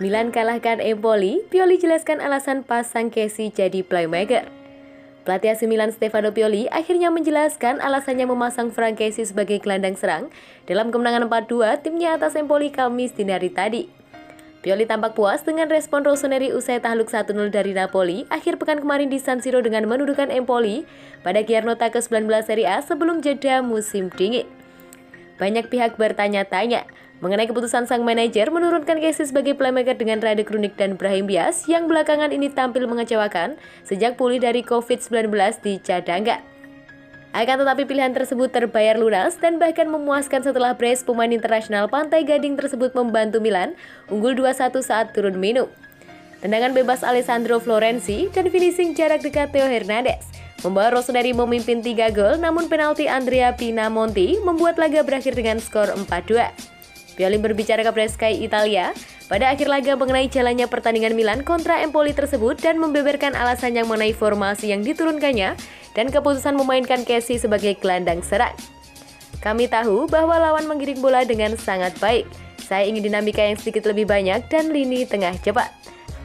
Milan kalahkan Empoli, Pioli jelaskan alasan pasang Kessie jadi playmaker. Pelatih AC Milan Stefano Pioli akhirnya menjelaskan alasannya memasang Franck Kessie sebagai gelandang serang dalam kemenangan 4-2 timnya atas Empoli Kamis dini hari tadi. Pioli tampak puas dengan respon Rossoneri usai takluk 1-0 dari Napoli akhir pekan kemarin di San Siro dengan menundukkan Empoli pada Giornata ke-19 Serie A sebelum jeda musim dingin. Banyak pihak bertanya-tanya mengenai keputusan sang manajer menurunkan Kessie sebagai playmaker dengan Rade Krunic dan Brahim Diaz yang belakangan ini tampil mengecewakan sejak pulih dari COVID-19 dicadangkan. Akan tetapi pilihan tersebut terbayar lunas dan bahkan memuaskan setelah brace pemain internasional Pantai Gading tersebut membantu Milan unggul 2-1 saat turun minum. Tendangan bebas Alessandro Florenzi dan finishing jarak dekat Theo Hernandez membawa Rossoneri memimpin 3 gol, namun penalti Andrea Pinamonti membuat laga berakhir dengan skor 4-2. Pioli berbicara ke Sky Italia pada akhir laga mengenai jalannya pertandingan Milan kontra Empoli tersebut dan membeberkan alasan yang mengenai formasi yang diturunkannya dan keputusan memainkan Kessie sebagai gelandang serang. Kami tahu bahwa lawan menggiring bola dengan sangat baik. Saya ingin dinamika yang sedikit lebih banyak dan lini tengah cepat.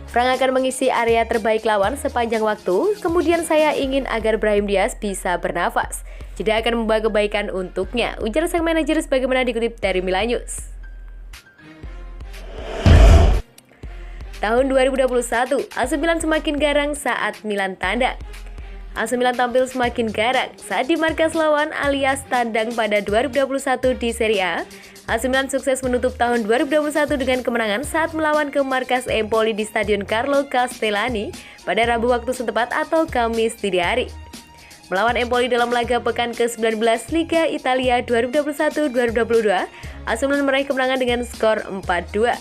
Frank akan mengisi area terbaik lawan sepanjang waktu, kemudian saya ingin agar Brahim Diaz bisa bernafas. Jadi akan membawa kebaikan untuknya, ujar sang manajer sebagaimana dikutip dari Milan News. Tahun 2021, AC Milan semakin garang saat Milan tandang. AC Milan tampil semakin garang saat di markas lawan alias tandang pada 2021 di Serie A. AC Milan sukses menutup tahun 2021 dengan kemenangan saat melawan ke markas Empoli di Stadion Carlo Castellani pada Rabu waktu setempat atau Kamis dini hari. Melawan Empoli dalam laga pekan ke-19 Liga Italia 2021-2022, AC Milan meraih kemenangan dengan skor 4-2.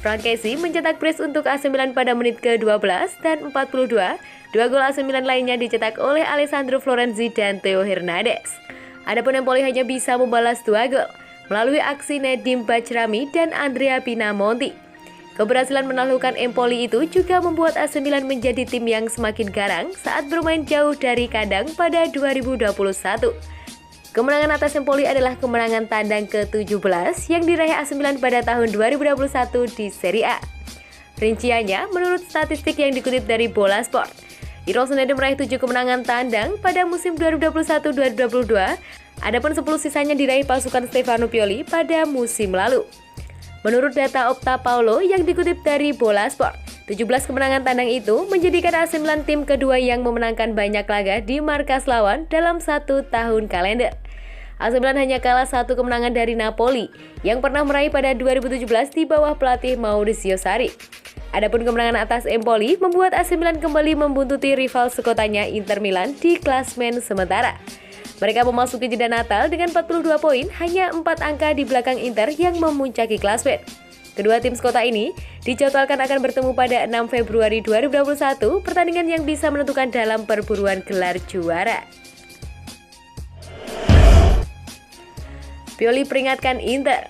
Franck Kessie mencetak brace untuk AC Milan pada menit ke-12 dan 42. Dua gol AC Milan lainnya dicetak oleh Alessandro Florenzi dan Theo Hernandez. Adapun Empoli hanya bisa membalas 2 gol melalui aksi Nedim Bajrami dan Andrea Pinamonti. Keberhasilan menaklukkan Empoli itu juga membuat AC Milan menjadi tim yang semakin garang saat bermain jauh dari kandang pada 2021. Kemenangan atas Empoli adalah kemenangan tandang ke-17 yang diraih AC Milan pada tahun 2021 di Serie A. Rinciannya, menurut statistik yang dikutip dari Bola Sport, Rossoneri meraih 7 kemenangan tandang pada musim 2021-2022, adapun 10 sisanya diraih pasukan Stefano Pioli pada musim lalu. Menurut data Opta Paulo yang dikutip dari Bola Sport, 17 kemenangan tandang itu menjadikan AC Milan tim kedua yang memenangkan banyak laga di markas lawan dalam 1 tahun kalender. AC Milan hanya kalah 1 kemenangan dari Napoli yang pernah meraih pada 2017 di bawah pelatih Maurizio Sarri. Adapun kemenangan atas Empoli membuat AC Milan kembali membuntuti rival sekotanya Inter Milan di klasmen sementara. Mereka memasuki jeda Natal dengan 42 poin, hanya 4 angka di belakang Inter yang memuncaki klasmen. Kedua tim sekota ini dijadwalkan akan bertemu pada 6 Februari 2021, pertandingan yang bisa menentukan dalam perburuan gelar juara. Pioli peringatkan Inter.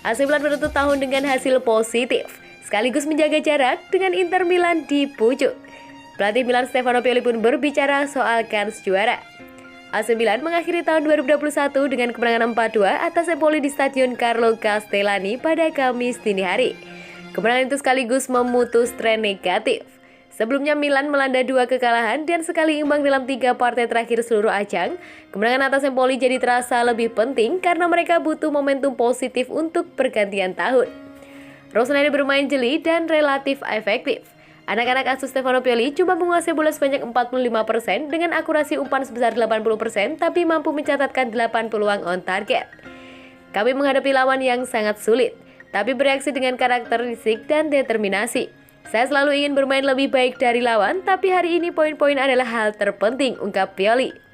AC Milan menutup tahun dengan hasil positif, sekaligus menjaga jarak dengan Inter Milan di pucuk. Pelatih Milan Stefano Pioli pun berbicara soal kans juara. AC Milan mengakhiri tahun 2021 dengan kemenangan 4-2 atas Empoli di Stadion Carlo Castellani pada Kamis dini hari. Kemenangan itu sekaligus memutus tren negatif. Sebelumnya Milan melanda 2 kekalahan dan sekali imbang dalam 3 partai terakhir seluruh ajang. Kemenangan atas Empoli jadi terasa lebih penting karena mereka butuh momentum positif untuk pergantian tahun. Rossoneri bermain jeli dan relatif efektif. Anak-anak asuh Stefano Pioli cuma menguasai bola sebanyak 45% dengan akurasi umpan sebesar 80% tapi mampu mencatatkan 8 peluang on target. Kami menghadapi lawan yang sangat sulit, tapi bereaksi dengan karakteristik dan determinasi. Saya selalu ingin bermain lebih baik dari lawan, tapi hari ini poin-poin adalah hal terpenting, ungkap Pioli.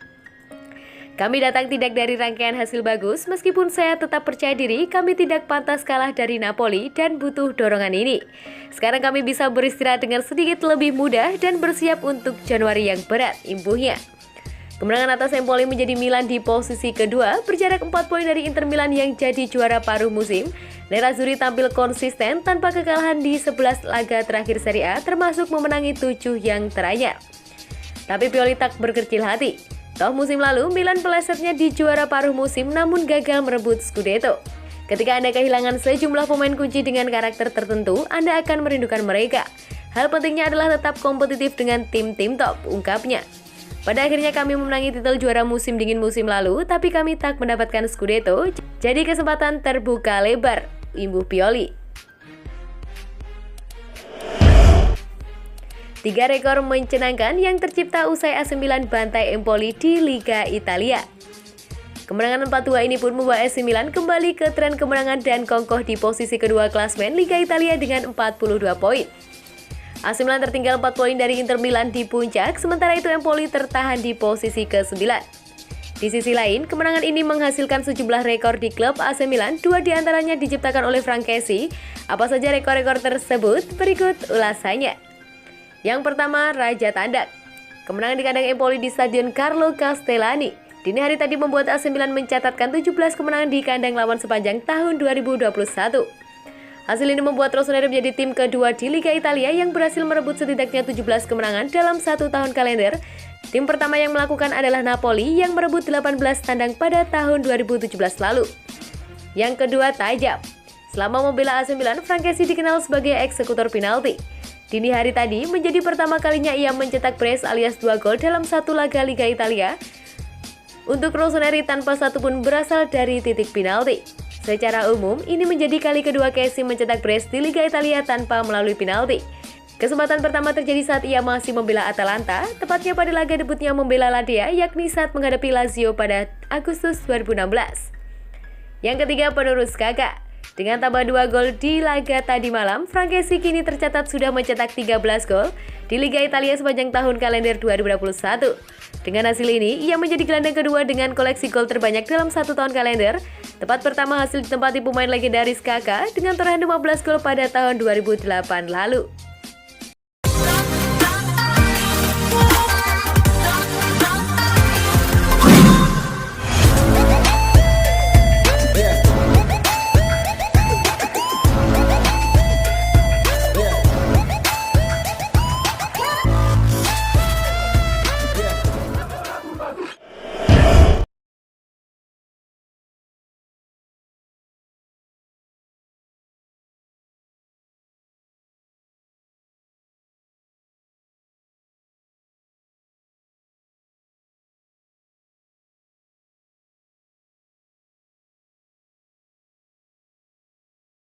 Kami datang tidak dari rangkaian hasil bagus, meskipun saya tetap percaya diri, kami tidak pantas kalah dari Napoli dan butuh dorongan ini. Sekarang kami bisa beristirahat dengan sedikit lebih mudah dan bersiap untuk Januari yang berat, imbuhnya. Kemenangan atas Empoli menjadi Milan di posisi kedua, berjarak 4 poin dari Inter Milan yang jadi juara paruh musim. Nerazzurri tampil konsisten tanpa kekalahan di 11 laga terakhir Serie A, termasuk memenangi 7 yang teranyar. Tapi Pioli tak berkecil hati. Toh musim lalu Milan pelesetnya di juara paruh musim namun gagal merebut Scudetto. Ketika Anda kehilangan sejumlah pemain kunci dengan karakter tertentu, Anda akan merindukan mereka. Hal pentingnya adalah tetap kompetitif dengan tim-tim top, ungkapnya. Pada akhirnya kami memenangi titel juara musim dingin musim lalu, tapi kami tak mendapatkan Scudetto, jadi kesempatan terbuka lebar, imbuh Pioli. 3 rekor mencenangkan yang tercipta usai AC Milan bantai Empoli di Liga Italia. Kemenangan 4-2 ini pun membawa AC Milan kembali ke tren kemenangan dan kokoh di posisi kedua klasmen Liga Italia dengan 42 poin. AC Milan tertinggal 4 poin dari Inter Milan di puncak, sementara itu Empoli tertahan di posisi ke-9. Di sisi lain, kemenangan ini menghasilkan sejumlah rekor di klub AC Milan, 2 diantaranya diciptakan oleh Frankesi. Apa saja rekor-rekor tersebut? Berikut ulasannya. Yang pertama, Raja Tandak. Kemenangan di kandang Empoli di Stadion Carlo Castellani dini hari tadi membuat AC Milan mencatatkan 17 kemenangan di kandang lawan sepanjang tahun 2021. Hasil ini membuat Rossoneri menjadi tim kedua di Liga Italia yang berhasil merebut setidaknya 17 kemenangan dalam 1 tahun kalender. Tim pertama yang melakukan adalah Napoli yang merebut 18 tandang pada tahun 2017 lalu. Yang kedua, tajam. Selama membela AC Milan, Frankesi dikenal sebagai eksekutor penalti. Dini hari tadi menjadi pertama kalinya ia mencetak brace alias 2 gol dalam 1 laga Liga Italia. Untuk Rossoneri tanpa satupun berasal dari titik penalti. Secara umum, ini menjadi kali kedua Kessie mencetak brace di Liga Italia tanpa melalui penalti. Kesempatan pertama terjadi saat ia masih membela Atalanta, tepatnya pada laga debutnya membela Lazio, yakni saat menghadapi Lazio pada Agustus 2016. Yang ketiga, penerus Kakak. Dengan tambah 2 gol di laga tadi malam, Frankesi kini tercatat sudah mencetak 13 gol di Liga Italia sepanjang tahun kalender 2021. Dengan hasil ini, ia menjadi gelandang kedua dengan koleksi gol terbanyak dalam 1 tahun kalender. Tepat pertama hasil ditempati pemain legendaris Kakak dengan torehan 15 gol pada tahun 2008 lalu.